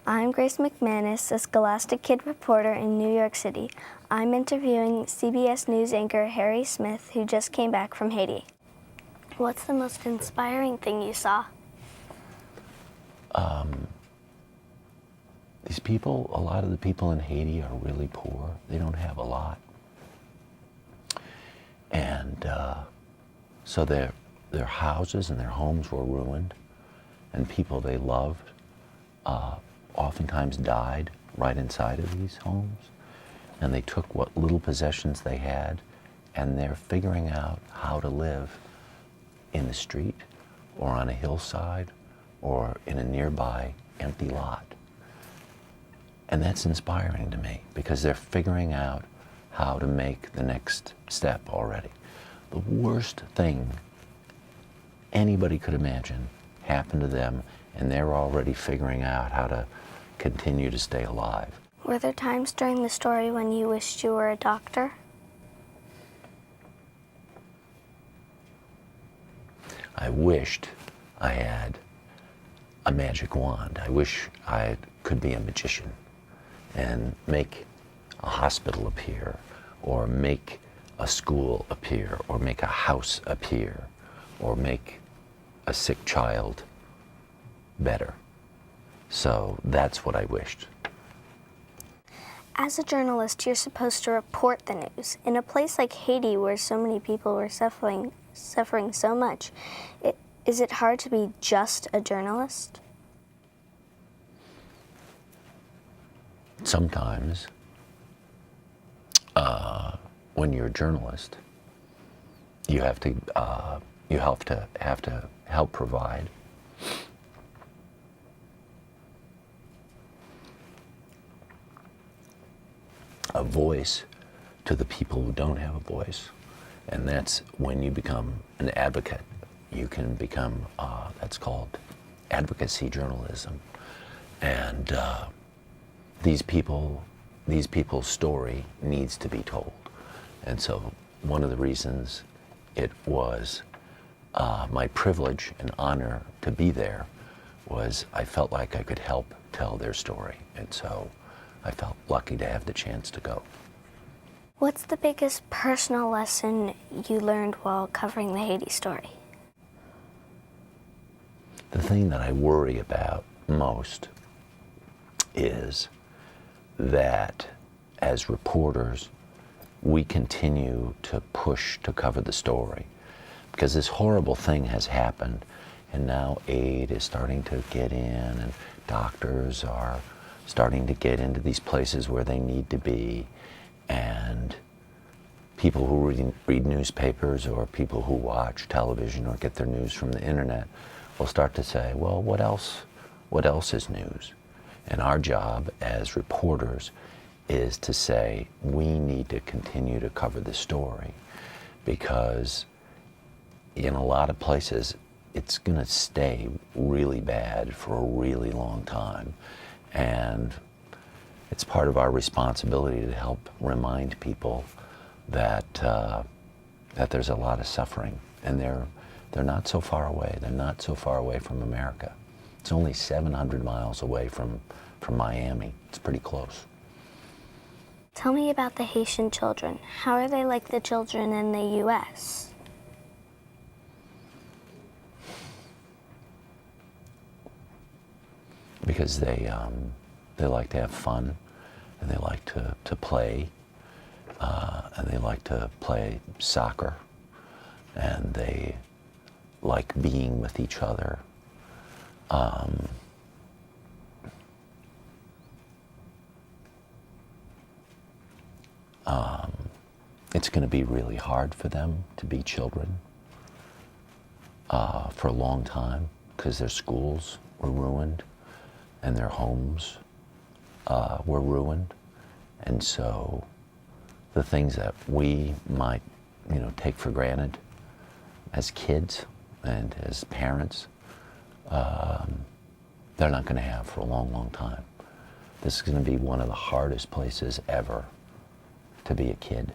I'm Grace McManus, a Scholastic Kid reporter in New York City. I'm interviewing CBS News anchor Harry Smith, who just came back from Haiti. What's the most inspiring thing you saw? These people, a lot of the people in Haiti are really poor. They don't have a lot. And so their houses and their homes were ruined, and people they loved oftentimes died right inside of these homes. And they took what little possessions they had, and they're figuring out how to live in the street or on a hillside or in a nearby empty lot. And that's inspiring to me because they're figuring out how to make the next step already. The worst thing anybody could imagine happened to them, and they're already figuring out how to continue to stay alive. Were there times during the story when you wished you were a doctor? I wished I had a magic wand. I wish I could be a magician and make a hospital appear, or make a school appear, or make a house appear, or make a sick child better. So that's what I wished. As a journalist, you're supposed to report the news. In a place like Haiti, where so many people were suffering so much, is it hard to be just a journalist? Sometimes, when you're a journalist, you have to help provide a voice to the people who don't have a voice, and that's when you become an advocate. You can become that's called advocacy journalism, and these people's story needs to be told. And so one of the reasons it was my privilege and honor to be there was I felt like I could help tell their story. And so I felt lucky to have the chance to go. What's the biggest personal lesson you learned while covering the Haiti story? The thing that I worry about most is that as reporters, we continue to push to cover the story because this horrible thing has happened, and now aid is starting to get in, and doctors are starting to get into these places where they need to be, and people who read newspapers or people who watch television or get their news from the internet will start to say, well, what else is news? And our job as reporters is to say, we need to continue to cover the story, because in a lot of places, it's going to stay really bad for a really long time. And it's part of our responsibility to help remind people that that there's a lot of suffering, and they're not so far away. They're not so far away from America. It's only 700 miles away from Miami. It's pretty close. Tell me about the Haitian children. How are they like the children in the U.S.? Because they like to have fun, and they like to play, and they like to play soccer, and they like being with each other. It's going to be really hard for them to be children for a long time, because their schools were ruined and their homes were ruined. And so the things that we might, take for granted as kids and as parents, they're not going to have for a long, long time. This is going to be one of the hardest places ever to be a kid.